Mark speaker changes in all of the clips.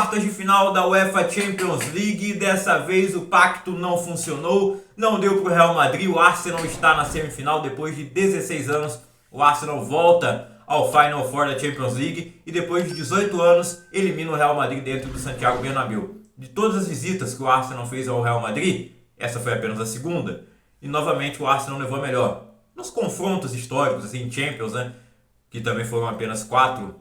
Speaker 1: quartas de final da UEFA Champions League. Dessa vez o pacto não funcionou, não deu para o Real Madrid. O Arsenal está na semifinal depois de 16 anos. O Arsenal volta ao Final Four da Champions League e depois de 18 anos elimina o Real Madrid dentro do Santiago Bernabéu. De todas as visitas que o Arsenal fez ao Real Madrid, essa foi apenas a segunda, e novamente o Arsenal levou a melhor. Nos confrontos históricos, assim, Champions, né, que também foram apenas 4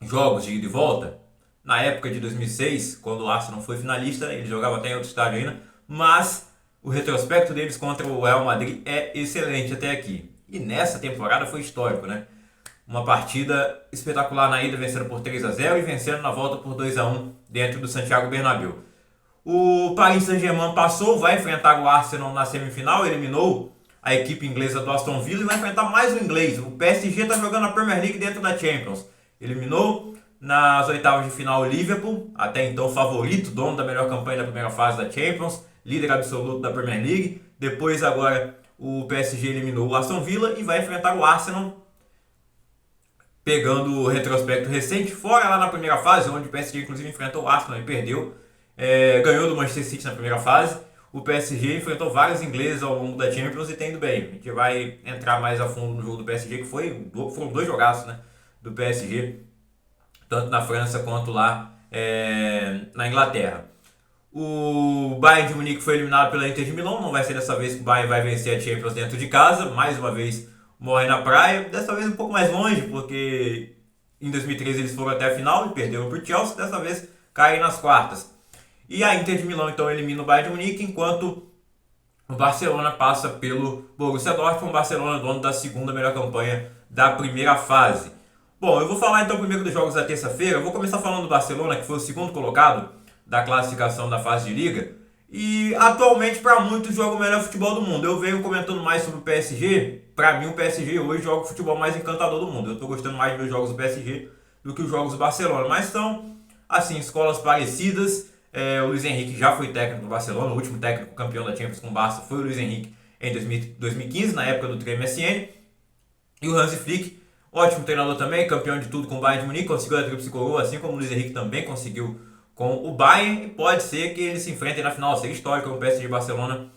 Speaker 1: jogos de ida e volta, na época de 2006, quando o Arsenal foi finalista, ele jogava até em outro estádio ainda, mas o retrospecto deles contra o Real Madrid é excelente até aqui. E nessa temporada foi histórico, né? Uma partida espetacular na ida, vencendo por 3-0 e vencendo na volta por 2-1 dentro do Santiago Bernabéu. O Paris Saint-Germain passou, vai enfrentar o Arsenal na semifinal, eliminou a equipe inglesa do Aston Villa e vai enfrentar mais um inglês. O PSG está jogando a Premier League dentro da Champions. Eliminou nas oitavas de final o Liverpool, até então favorito, dono da melhor campanha da primeira fase da Champions, líder absoluto da Premier League. Depois agora o PSG eliminou o Aston Villa e vai enfrentar o Arsenal, pegando o retrospecto recente, fora lá na primeira fase, onde o PSG inclusive enfrentou o Arsenal e perdeu. Ganhou do Manchester City na primeira fase. O PSG enfrentou vários ingleses ao longo da Champions e tem indo bem. A gente vai entrar mais a fundo no jogo do PSG, que foram 2 jogaços, né, do PSG, tanto na França quanto lá na Inglaterra. O Bayern de Munique foi eliminado pela Inter de Milão. Não vai ser dessa vez que o Bayern vai vencer a Champions dentro de casa. Mais uma vez morre na praia. Dessa vez um pouco mais longe, porque em 2013 eles foram até a final e perderam para o Chelsea. Dessa vez caem nas quartas. E a Inter de Milão então elimina o Bayern de Munique, enquanto o Barcelona passa pelo Borussia Dortmund. O Barcelona dono da segunda melhor campanha da primeira fase. Bom, eu vou falar então primeiro dos jogos da terça-feira. Eu vou começar falando do Barcelona, que foi o segundo colocado da classificação da fase de liga. E atualmente para muitos joga o melhor futebol do mundo. Eu venho comentando mais sobre o PSG. Para mim o PSG hoje joga o futebol mais encantador do mundo. Eu estou gostando mais de ver os jogos do PSG do que os jogos do Barcelona. Mas são, assim, escolas parecidas. O Luis Henrique já foi técnico do Barcelona. O último técnico campeão da Champions com o Barça foi o Luis Henrique em 2015, na época do Trem MSN. E o Hansi Flick, ótimo treinador também, campeão de tudo com o Bayern de Munique, conseguiu a tríplice coroa, assim como o Luis Henrique também conseguiu com o Bayern. E pode ser que eles se enfrentem na final, seria histórico o PSG e Barcelona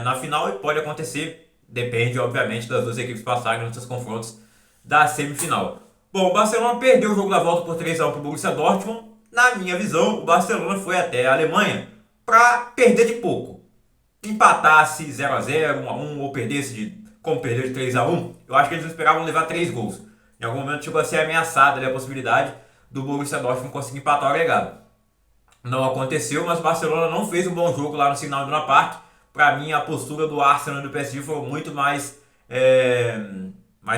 Speaker 1: na final, e pode acontecer, depende obviamente das duas equipes passarem nos seus confrontos da semifinal. Bom, o Barcelona perdeu o jogo da volta por 3-1 para o Borussia Dortmund. Na minha visão, o Barcelona foi até a Alemanha para perder de pouco. Empatasse 0-0, 1-1 ou perdesse como perdeu de 3-1, eu acho que eles não esperavam levar 3 gols. Em algum momento chegou a ser ameaçada ali a possibilidade do Borussia Dortmund conseguir empatar o agregado. Não aconteceu, mas o Barcelona não fez um bom jogo lá no Signal Iduna Park. Para mim, a postura do Arsenal e do PSG foram muito mais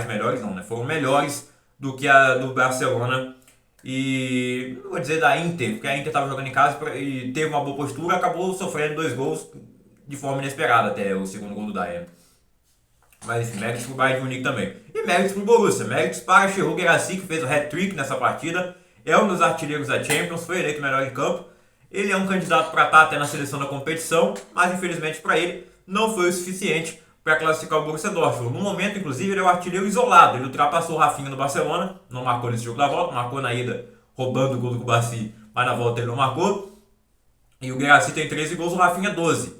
Speaker 1: melhores, não, né? Foram melhores do que a do Barcelona. E não vou dizer da Inter, porque a Inter estava jogando em casa e teve uma boa postura, acabou sofrendo 2 gols de forma inesperada, até o segundo gol do Dyer. Mas enfim, méritos para o Bayern de Munique também. E méritos para o Borussia, méritos para Serhou Guirassy, que fez o hat-trick nessa partida, é um dos artilheiros da Champions, foi eleito melhor em campo. Ele é um candidato para estar até na seleção da competição, mas infelizmente para ele não foi o suficiente para classificar o Borussia Dortmund. No momento, inclusive, ele é o artilheiro isolado. Ele ultrapassou o Rafinha no Barcelona, não marcou nesse jogo da volta, marcou na ida roubando o gol do Kubasi, mas na volta ele não marcou. E o Guirassy tem 13 gols, o Rafinha 12.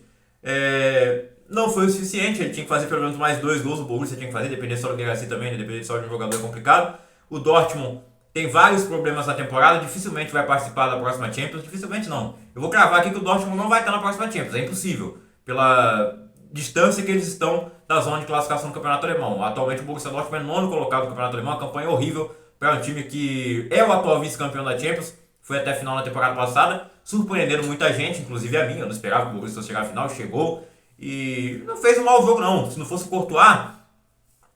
Speaker 1: Não foi o suficiente, ele tinha que fazer pelo menos mais 2 gols, o Borussia tinha que fazer, depender só do Guirassy também, né? Depender só de um jogador complicado. O Dortmund tem vários problemas na temporada, dificilmente vai participar da próxima Champions, dificilmente não. Eu vou cravar aqui que o Dortmund não vai estar na próxima Champions, é impossível, pela distância que eles estão da zona de classificação do Campeonato Alemão. Atualmente o Borussia Dortmund é 9º colocado no Campeonato Alemão, uma campanha horrível para um time que é o atual vice-campeão da Champions, foi até a final na temporada passada, surpreendendo muita gente, inclusive a mim. Eu não esperava que o Borussia chegar à final, chegou e não fez um mau jogo não. Se não fosse o Courtois,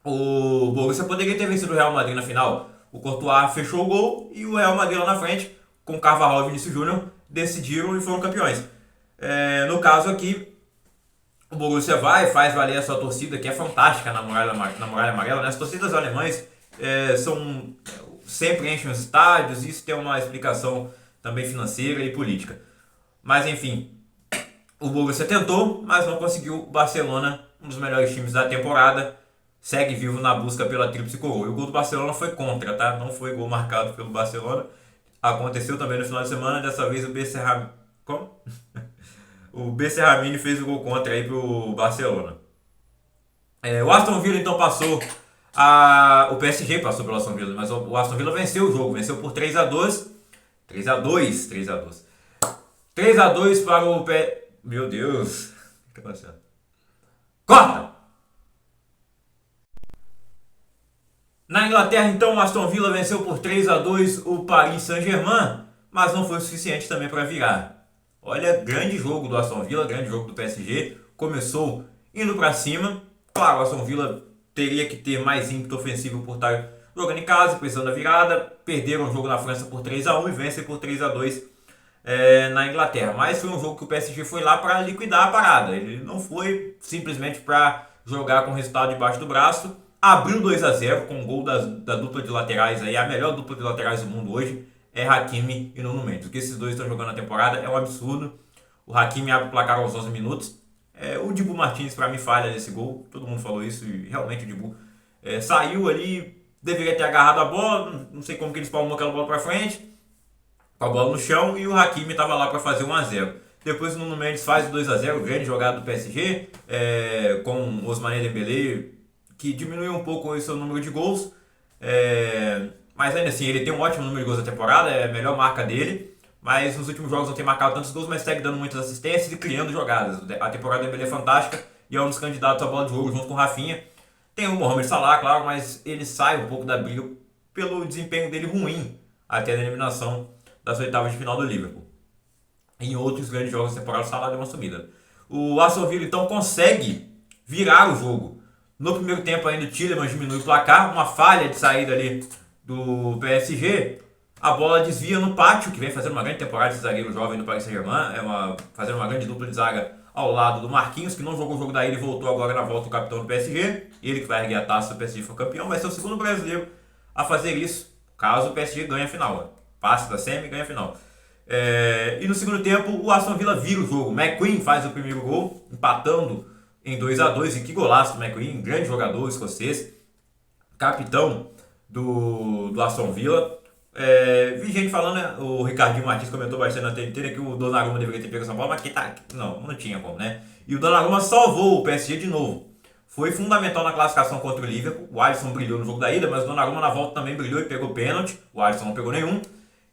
Speaker 1: o Borussia poderia ter vencido o Real Madrid na final. O Courtois fechou o gol e o Real Madrid lá na frente, com Carvajal e Vinícius Júnior, decidiram e foram campeões. No caso aqui, o Borussia faz valer a sua torcida, que é fantástica na Muralha Amarela, né? As torcidas alemães sempre enchem os estádios, isso tem uma explicação também financeira e política. Mas enfim, o Borussia tentou, mas não conseguiu. O Barcelona, um dos melhores times da temporada, segue vivo na busca pela tríplice coroa. E o gol do Barcelona foi contra, tá? Não foi gol marcado pelo Barcelona. Aconteceu também no final de semana, dessa vez o BC Como? O BC Ramini fez o gol contra aí pro Barcelona. O Aston Villa então passou o PSG passou pelo Aston Villa, mas o Aston Villa venceu o jogo, venceu por 3-2. 3-2, 3-2. 3-2 para o Meu Deus. O que tá acontecendo? Corta! Na Inglaterra, então, o Aston Villa venceu por 3-2 o Paris Saint-Germain, mas não foi o suficiente também para virar. Olha, grande jogo do Aston Villa, grande jogo do PSG. Começou indo para cima. Claro, o Aston Villa teria que ter mais ímpeto ofensivo por estar jogando em casa, precisando da virada. Perderam o jogo na França por 3-1 e vencem por 3-2 na Inglaterra. Mas foi um jogo que o PSG foi lá para liquidar a parada. Ele não foi simplesmente para jogar com o resultado debaixo do braço. Abriu 2-0 com o gol da dupla de laterais aí, a melhor dupla de laterais do mundo hoje é Hakimi e Nuno Mendes. O que esses dois estão jogando na temporada é um absurdo. O Hakimi abre o placar aos 11 minutos. O Dibu Martins para mim falha nesse gol, todo mundo falou isso e realmente o Dibu saiu ali, deveria ter agarrado a bola, não sei como que ele espalmou aquela bola para frente, com a bola no chão, e o Hakimi estava lá para fazer 1-0. Depois o Nuno Mendes faz o 2-0, grande jogada do PSG, com o Ousmane Dembélé, que diminuiu um pouco o seu número de gols, mas ainda assim ele tem um ótimo número de gols da temporada, é a melhor marca dele, mas nos últimos jogos não tem marcado tantos gols, mas segue dando muitas assistências e criando jogadas. A temporada dele é fantástica e é um dos candidatos à bola de ouro junto com o Rafinha. Tem o Mohamed Salah, claro, mas ele sai um pouco da briga pelo desempenho dele ruim até a eliminação das oitavas de final do Liverpool. Em outros grandes jogos da temporada, o Salah deu uma sumida. O Aston Villa então consegue virar o jogo. No primeiro tempo ainda o Tielemans diminui o placar, uma falha de saída ali do PSG. A bola desvia no Pátio, que vem fazendo uma grande temporada esse zagueiro jovem do Paris Saint-Germain, fazendo uma grande dupla de zaga ao lado do Marquinhos, que não jogou o jogo da ida e voltou agora na volta o capitão do PSG. Ele que vai erguer a taça se o PSG for campeão, vai ser o segundo brasileiro a fazer isso, caso o PSG ganhe a final. Passe da semi e ganha a final. E no segundo tempo, o Aston Villa vira o jogo. McQueen faz o primeiro gol, empatando em 2-2. E que golaço do McQueen, grande jogador escocês, capitão do Aston Villa. Vi gente falando, né? O Ricardinho Martins comentou bastante na TNT, né, que o Donnarumma deveria ter pego essa bola, mas não tinha como, né? E o Donnarumma salvou o PSG de novo. Foi fundamental na classificação contra o Liverpool. O Alisson brilhou no jogo da ida, mas o Donnarumma na volta também brilhou e pegou pênalti. O Alisson não pegou nenhum.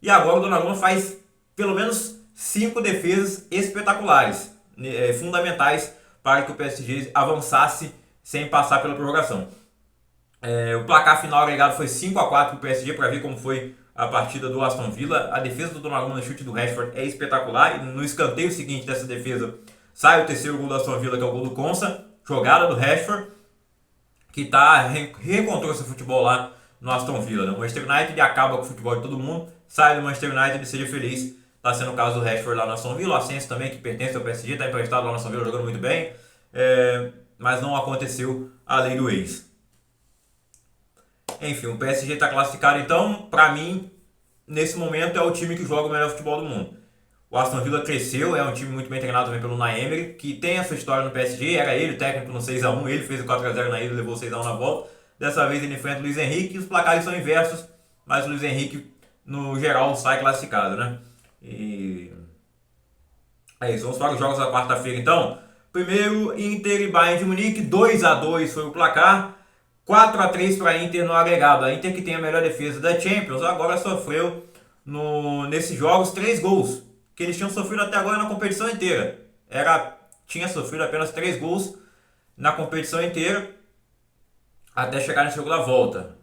Speaker 1: E agora o Donnarumma faz pelo menos 5 defesas espetaculares, fundamentais para que o PSG avançasse sem passar pela prorrogação. O placar final agregado foi 5-4 para o PSG, para ver como foi a partida do Aston Villa. A defesa do Donnarumma no chute do Rashford é espetacular. E no escanteio seguinte dessa defesa sai o terceiro gol do Aston Villa, que é o gol do Konsa. Jogada do Rashford, que reencontrou seu futebol lá no Aston Villa. Né? O Manchester United acaba com o futebol de todo mundo, sai do Manchester United e seja feliz. Está sendo o caso do Rashford lá no Aston Villa. O Asensio também, que pertence ao PSG, está emprestado lá no Aston Villa, jogando muito bem. Mas não aconteceu a lei do ex. Enfim, o PSG está classificado, então, para mim, nesse momento é o time que joga o melhor futebol do mundo. O Aston Villa cresceu, é um time muito bem treinado também pelo Unai Emery, que tem a sua história no PSG, era ele o técnico no 6-1, ele fez o 4-0 na ida e levou o 6-1 na volta. Dessa vez ele enfrenta o Luiz Henrique e os placares são inversos, mas o Luiz Henrique, no geral, sai classificado, né? E é isso, vamos para os jogos da quarta-feira então. Primeiro, Inter e Bayern de Munique, 2-2 foi o placar. 4-3 para a Inter no agregado. A Inter, que tem a melhor defesa da Champions, agora sofreu nesses jogos 3 gols, que eles tinham sofrido até agora na competição inteira. Tinha sofrido apenas 3 gols na competição inteira, até chegar nesse jogo da volta.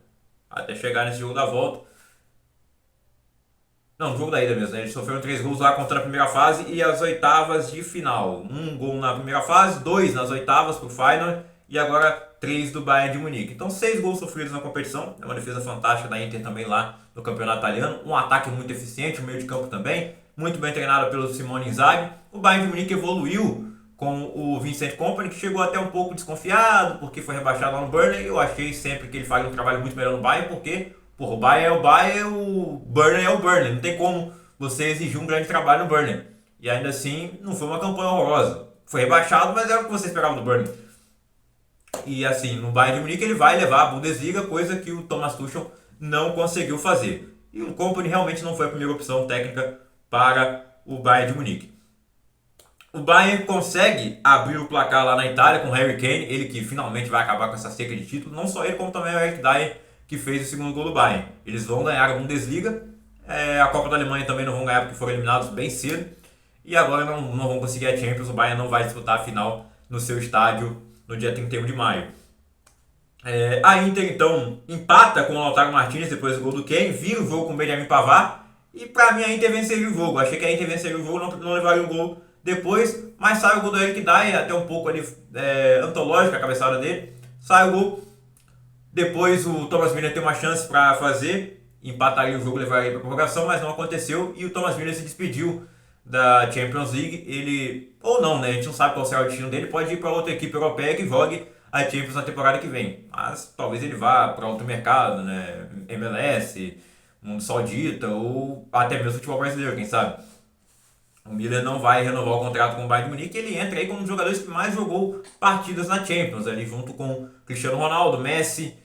Speaker 1: Não, no jogo da ida mesmo, né? Eles sofreram 3 gols lá contra a primeira fase e as oitavas de final. 1 gol na primeira fase, 2 nas oitavas pro final e agora 3 do Bayern de Munique. Então 6 gols sofridos na competição, é uma defesa fantástica da Inter também lá no campeonato italiano. Um ataque muito eficiente, um meio de campo também, muito bem treinado pelo Simone Inzaghi. O Bayern de Munique evoluiu com o Vincent Kompany, que chegou até um pouco desconfiado, porque foi rebaixado lá no Burnley. Eu achei sempre que ele faria um trabalho muito melhor no Bayern, porque o Bayern é o Bayern, o Burnley é o Burnley. Não tem como você exigir um grande trabalho no Burnley. E ainda assim, não foi uma campanha horrorosa. Foi rebaixado, mas era o que você esperava do Burnley. E assim, no Bayern de Munique ele vai levar a Bundesliga, coisa que o Thomas Tuchel não conseguiu fazer. e o Kompany realmente não foi a primeira opção técnica para o Bayern de Munique. O Bayern consegue abrir o placar lá na Itália com o Harry Kane, ele que finalmente vai acabar com essa seca de título, não só ele como também o Eric Dier, que fez o segundo gol do Bayern. Eles vão ganhar a Bundesliga, a Copa da Alemanha também não vão ganhar porque foram eliminados bem cedo, e agora não vão conseguir a Champions. O Bayern não vai disputar a final no seu estádio no dia 31 de maio. A Inter então empata com o Lautaro Martinez depois do gol do Kane, vira o jogo com o Benjamin Pavard, e pra mim a Inter venceria o jogo. Achei que a Inter venceria o jogo, não levaria um gol depois, mas sai o gol do Eric Dier, até um pouco ali antológica a cabeçada dele, sai o gol. Depois o Thomas Müller tem uma chance para fazer, empataria o jogo, levaria para prorrogação, mas não aconteceu, e o Thomas Müller se despediu da Champions League. Ele, ou não, né? A gente não sabe qual será o destino dele, pode ir para outra equipe europeia que jogue a Champions na temporada que vem, mas talvez ele vá para outro mercado, né? MLS, Mundo Saudita, ou até mesmo futebol brasileiro, quem sabe. O Müller não vai renovar o contrato com o Bayern de Munique, ele entra aí como um dos jogadores que mais jogou partidas na Champions, ali junto com Cristiano Ronaldo, Messi,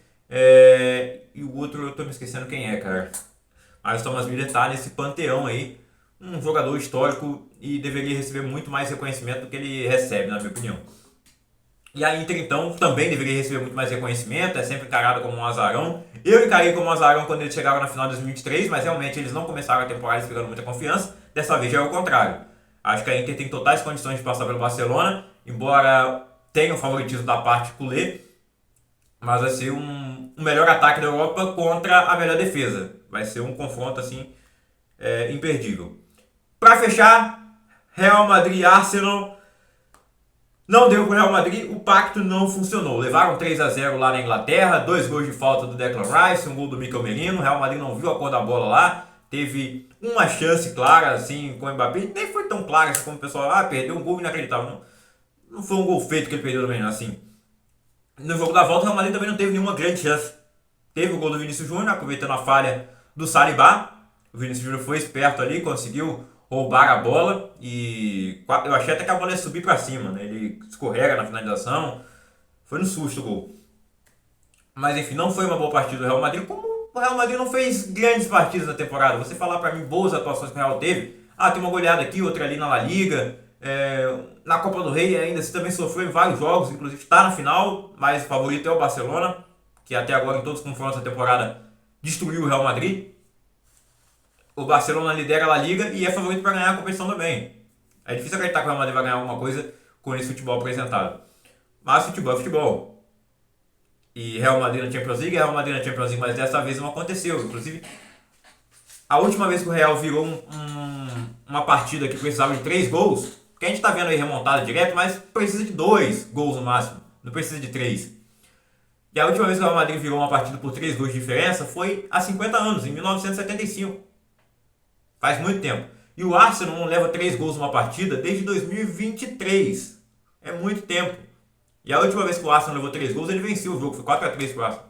Speaker 1: e o outro eu tô me esquecendo quem é, cara. Mas o Thomas Müller tá nesse panteão aí, um jogador histórico e deveria receber muito mais reconhecimento do que ele recebe, na minha opinião. E a Inter, então, também deveria receber muito mais reconhecimento, é sempre encarado como um azarão. Eu encarei como um azarão quando eles chegaram na final de 2023, mas realmente eles não começaram a temporada esperando muita confiança. Dessa vez já é o contrário. Acho que a Inter tem totais condições de passar pelo Barcelona, embora tenha o favoritismo da parte culé, mas vai ser um melhor ataque da Europa contra a melhor defesa. Vai ser um confronto assim imperdível. Para fechar, Real Madrid e Arsenal. Não deu pro Real Madrid, o pacto não funcionou. Levaram 3-0 lá na Inglaterra, 2 gols de falta do Declan Rice, um gol do Mikel Merino. O Real Madrid não viu a cor da bola lá. Teve uma chance clara, assim, com o Mbappé. Nem foi tão clara assim como o pessoal, perdeu um gol inacreditável. Não foi um gol feito que ele perdeu também, assim. No jogo da volta, o Real Madrid também não teve nenhuma grande chance. Teve o gol do Vinícius Júnior, aproveitando a falha do Saliba. O Vinícius Júnior foi esperto ali, conseguiu roubar a bola e eu achei até que a bola ia subir pra cima, né? Ele escorrega na finalização, foi no susto o gol. Mas enfim, não foi uma boa partida do Real Madrid, como o Real Madrid não fez grandes partidas na temporada. Você falar pra mim boas atuações que o Real teve, tem uma goleada aqui, outra ali na La Liga, na Copa do Rei ainda se também sofreu em vários jogos, inclusive está na final, mas o favorito é o Barcelona, que até agora em todos os confrontos da temporada destruiu o Real Madrid. O Barcelona lidera a La Liga e é favorito para ganhar a competição também. É difícil acreditar que o Real Madrid vai ganhar alguma coisa com esse futebol apresentado. Mas futebol é futebol. E Real Madrid na Champions League, Real Madrid na Champions League, mas dessa vez não aconteceu. Inclusive, a última vez que o Real virou uma partida que precisava de 3 gols, que a gente está vendo aí remontada direto, mas precisa de 2 gols no máximo, não precisa de 3. E a última vez que o Real Madrid virou uma partida por 3 gols de diferença foi há 50 anos, em 1975. Faz muito tempo. E o Arsenal não leva 3 gols numa partida desde 2023. É muito tempo. E a última vez que o Arsenal levou 3 gols, ele venceu o jogo. Foi 4-3 pro Arsenal.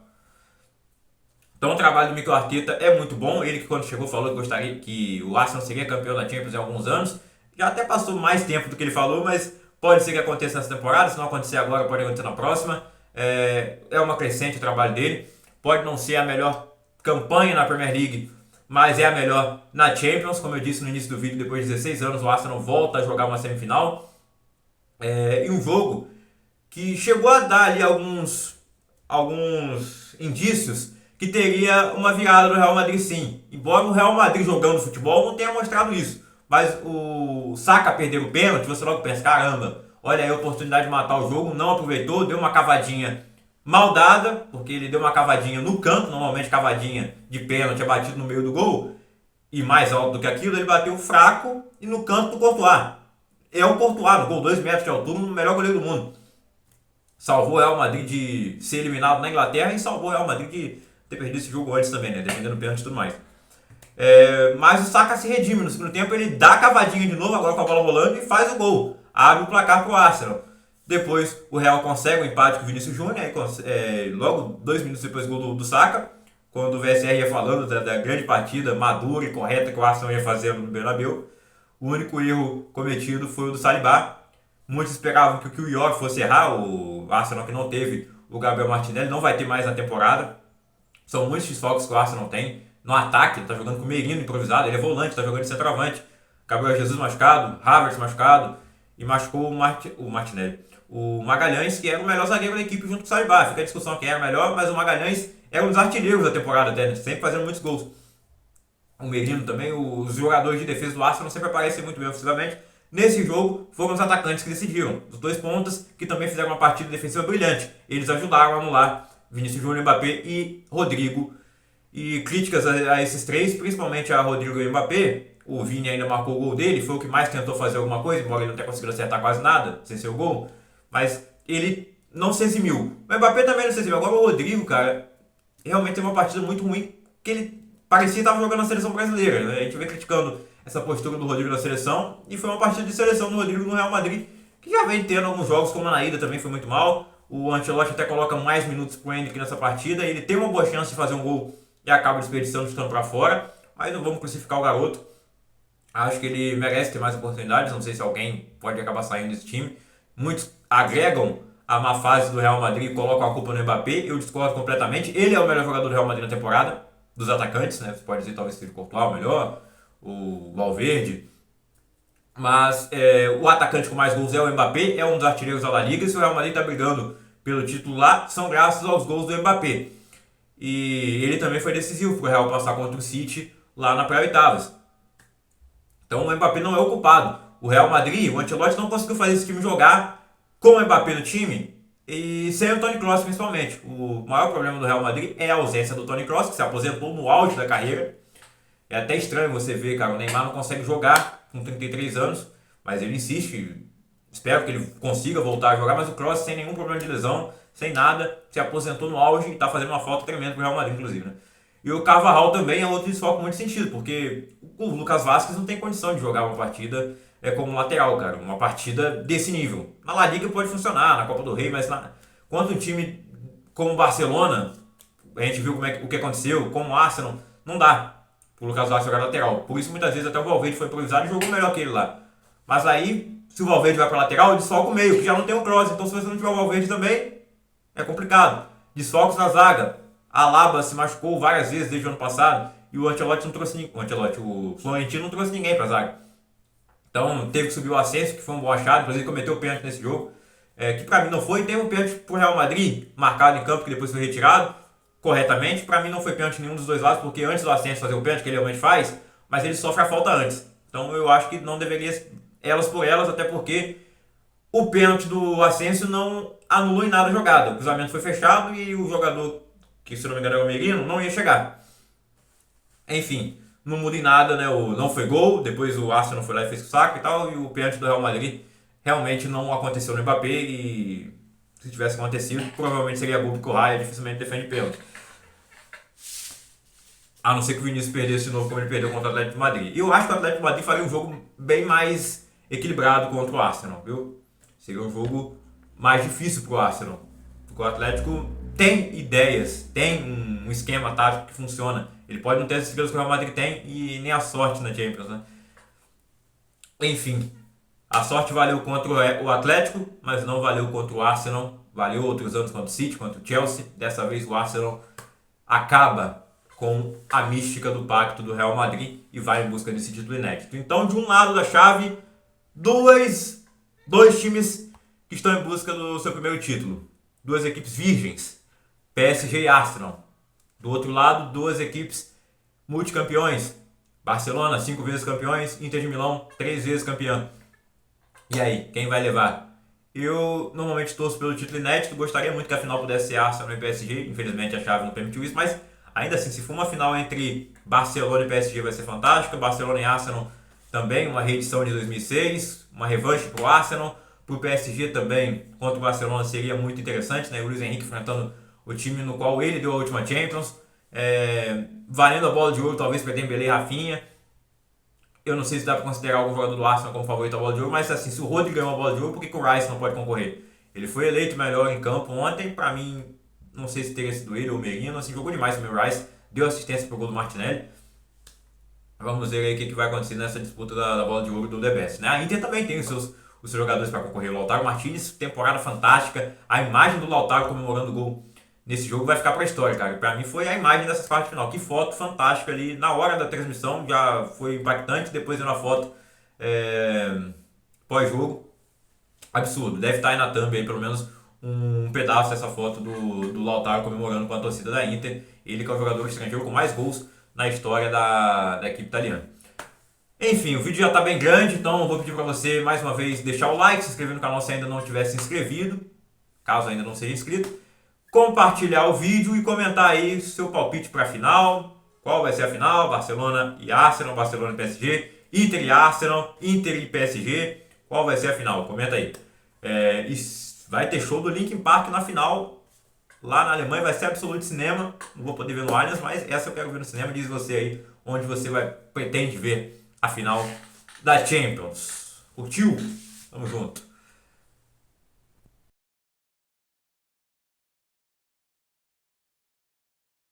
Speaker 1: Então o trabalho do Mikel Arteta é muito bom. Ele que quando chegou falou que gostaria que o Arsenal seria campeão da Champions em alguns anos. Já até passou mais tempo do que ele falou, mas pode ser que aconteça nessa temporada. Se não acontecer agora, pode acontecer na próxima. É uma crescente o trabalho dele. Pode não ser a melhor campanha na Premier League, mas é a melhor na Champions. Como eu disse no início do vídeo, depois de 16 anos o Arsenal volta a jogar uma semifinal. E um jogo que chegou a dar ali alguns indícios que teria uma virada do Real Madrid sim. Embora o Real Madrid jogando futebol não tenha mostrado isso. Mas o Saka perder o pênalti, você logo pensa, caramba, olha aí a oportunidade de matar o jogo, não aproveitou, deu uma cavadinha mal dada, porque ele deu uma cavadinha no canto, normalmente cavadinha de pênalti é batido no meio do gol, e mais alto do que aquilo, ele bateu fraco e no canto do Courtois. É o Courtois, no gol, 2 metros de altura, o melhor goleiro do mundo. Salvou o Real Madrid de ser eliminado na Inglaterra e salvou o Real Madrid de ter perdido esse jogo antes também, né, defendendo pênalti e tudo mais. Mas o Saka se redime, no segundo tempo ele dá a cavadinha de novo, agora com a bola rolando, e faz o gol. Abre o placar pro Arsenal. Depois o Real consegue o empate com o Vinícius Júnior, logo 2 minutos depois do gol do Saka, quando o VSR ia falando da grande partida madura e correta que o Arsenal ia fazer no Bernabéu. O único erro cometido foi o do Saliba. Muitos esperavam que o York fosse errar, o Arsenal que não teve o Gabriel Martinelli, não vai ter mais na temporada. São muitos desfalques que o Arsenal tem. no ataque, ele tá jogando com o Merino improvisado, ele é volante, tá jogando de centroavante. Gabriel Jesus machucado, Havertz machucado, e machucou o Martinelli. O Magalhães, que era o melhor zagueiro da equipe junto com o Saliba. Fica a discussão quem era melhor, mas o Magalhães era um dos artilheiros da temporada até, né? Sempre fazendo muitos gols. O Merino também, os jogadores de defesa do Arsenal sempre aparecem muito bem ofensivamente. Nesse jogo, foram os atacantes que decidiram. Os dois pontas, que também fizeram uma partida defensiva brilhante. Eles ajudaram a anular Vinícius Júnior, Mbappé e Rodrigo. E críticas a esses três, principalmente a Rodrigo e Mbappé. O Vini ainda marcou o gol dele, foi o que mais tentou fazer alguma coisa, embora ele não tenha conseguido acertar quase nada, sem seu gol. Mas ele não se eximiu. O Mbappé também não se eximiu. Agora o Rodrigo, cara, realmente teve uma partida muito ruim, que ele parecia estar jogando na seleção brasileira, né? A gente vem criticando essa postura do Rodrigo na seleção, e foi uma partida de seleção do Rodrigo no Real Madrid, que já vem tendo alguns jogos, como na ida também foi muito mal. O Ancelotti até coloca mais minutos pro Endrick nessa partida, ele tem uma boa chance de fazer um gol e acaba desperdiçando, chutando para fora, mas não vamos crucificar o garoto. Acho que ele merece ter mais oportunidades, não sei se alguém pode acabar saindo desse time. Muitos agregam a má fase do Real Madrid e colocam a culpa no Mbappé, eu discordo completamente. Ele é o melhor jogador do Real Madrid na temporada, dos atacantes, né? Você pode dizer talvez seja o Courtois o melhor, o Valverde. Mas o atacante com mais gols é o Mbappé, é um dos artilheiros da La Liga. Se o Real Madrid está brigando pelo título lá, são graças aos gols do Mbappé. E ele também foi decisivo para o Real passar contra o City lá na pré-oitavas. Então o Mbappé não é o culpado. O Real Madrid, o Ancelotti não conseguiu fazer esse time jogar com o Mbappé no time e sem o Toni Kroos principalmente. O maior problema do Real Madrid é a ausência do Toni Kroos, que se aposentou no auge da carreira. É até estranho você ver, cara, o Neymar não consegue jogar com 33 anos, mas ele insiste. Espero que ele consiga voltar a jogar, mas o Kroos sem nenhum problema de lesão, sem nada, se aposentou no auge e está fazendo uma falta tremenda pro Real Madrid, inclusive, né? E o Carvajal também é outro desfalque com muito sentido, porque o Lucas Vázquez não tem condição de jogar uma partida como lateral, cara. Uma partida desse nível. Na La Liga pode funcionar, na Copa do Rei, mas quanto um time como o Barcelona, a gente viu o que aconteceu, como o Arsenal, não dá pro Lucas Vázquez jogar lateral. Por isso, muitas vezes, até o Valverde foi improvisado e jogou melhor que ele lá. Mas aí, se o Valverde vai pra lateral, desfalca o meio, que já não tem o Kroos. Então, se você não tiver o Valverde também, é complicado. Desfalques na zaga. A Alaba se machucou várias vezes desde o ano passado e o Ancelotti não trouxe ninguém. O Florentino não trouxe ninguém pra zaga. Então teve que subir o Asensio, que foi um bom achado, inclusive cometeu o pênalti nesse jogo, que pra mim não foi. Teve um pênalti pro Real Madrid, marcado em campo, que depois foi retirado corretamente. Pra mim não foi pênalti nenhum dos dois lados, porque antes do Asensio fazer o pênalti, que ele realmente faz, mas ele sofre a falta antes. Então eu acho que não deveria elas por elas, até porque o pênalti do Asensio não anulou em nada a jogada. O cruzamento foi fechado e o jogador, que se não me engano era o Merino, não ia chegar. Enfim, não muda em nada, né? Não foi gol, depois o Arsenal foi lá e fez o saco e tal, e o pênalti do Real Madrid realmente não aconteceu no Mbappé, e se tivesse acontecido, provavelmente seria gol, porque o Raya dificilmente defende pênalti. A não ser que o Vinícius perdesse de novo como ele perdeu contra o Atlético de Madrid. E eu acho que o Atlético de Madrid faria um jogo bem mais equilibrado contra o Arsenal, viu? Seria um jogo mais difícil pro Arsenal, porque o Atlético tem ideias, tem um esquema tático que funciona. Ele pode não ter as estrelas que o Real Madrid tem e nem a sorte na Champions, né? Enfim, a sorte valeu contra o Atlético, mas não valeu contra o Arsenal. Valeu outros anos contra o City, contra o Chelsea. Dessa vez o Arsenal acaba com a mística do pacto do Real Madrid e vai em busca desse título inédito. Então, de um lado da chave, dois times que estão em busca do seu primeiro título. Duas equipes virgens, PSG e Arsenal. Do outro lado, duas equipes multicampeões. Barcelona, 5 vezes campeões. Inter de Milão, 3 vezes campeão. E aí, quem vai levar? Eu normalmente torço pelo título inédito. Gostaria muito que a final pudesse ser Arsenal e PSG. Infelizmente a chave não permitiu isso. Mas ainda assim, se for uma final entre Barcelona e PSG, vai ser fantástica. Barcelona e Arsenal também, uma reedição de 2006. Uma revanche para o Arsenal. Para o PSG também, contra o Barcelona, seria muito interessante, né? O Luiz Henrique enfrentando o time no qual ele deu a última Champions, valendo a bola de ouro talvez para Dembélé e Rafinha. Eu não sei se dá para considerar algum jogador do Arsenal como favorito à bola de ouro, mas assim, se o Rodri ganhou a bola de ouro, por que o Rice não pode concorrer? Ele foi eleito melhor em campo ontem, para mim, não sei se teria sido ele ou o Merino, assim, jogou demais o meu Rice, deu assistência pro gol do Martinelli. Vamos ver aí o que vai acontecer nessa disputa da bola de ouro do The Best, né? A Inter também tem os seus jogadores para concorrer. O Lautaro Martinez, temporada fantástica, a imagem do Lautaro comemorando o gol nesse jogo vai ficar pra história, cara. Pra mim foi a imagem dessa parte final. Que foto fantástica ali. Na hora da transmissão já foi impactante. Depois vendo a foto pós-jogo. Absurdo. Deve estar aí na thumb aí, pelo menos um pedaço dessa foto do Lautaro comemorando com a torcida da Inter. Ele que é o jogador estrangeiro com mais gols na história da equipe italiana. Enfim, o vídeo já está bem grande, então eu vou pedir para você mais uma vez deixar o like, se inscrever no canal se ainda não tiver se inscrevido, caso ainda não seja inscrito, compartilhar o vídeo e comentar aí seu palpite para a final, qual vai ser a final, Barcelona e Arsenal, Barcelona e PSG, Inter e Arsenal, Inter e PSG, qual vai ser a final? Comenta aí. E vai ter show do Linkin Park na final, lá na Alemanha, vai ser Absolute Cinema, não vou poder ver no Allianz, mas essa eu quero ver no cinema, diz você aí onde você pretende ver a final da Champions. Curtiu? Tamo junto.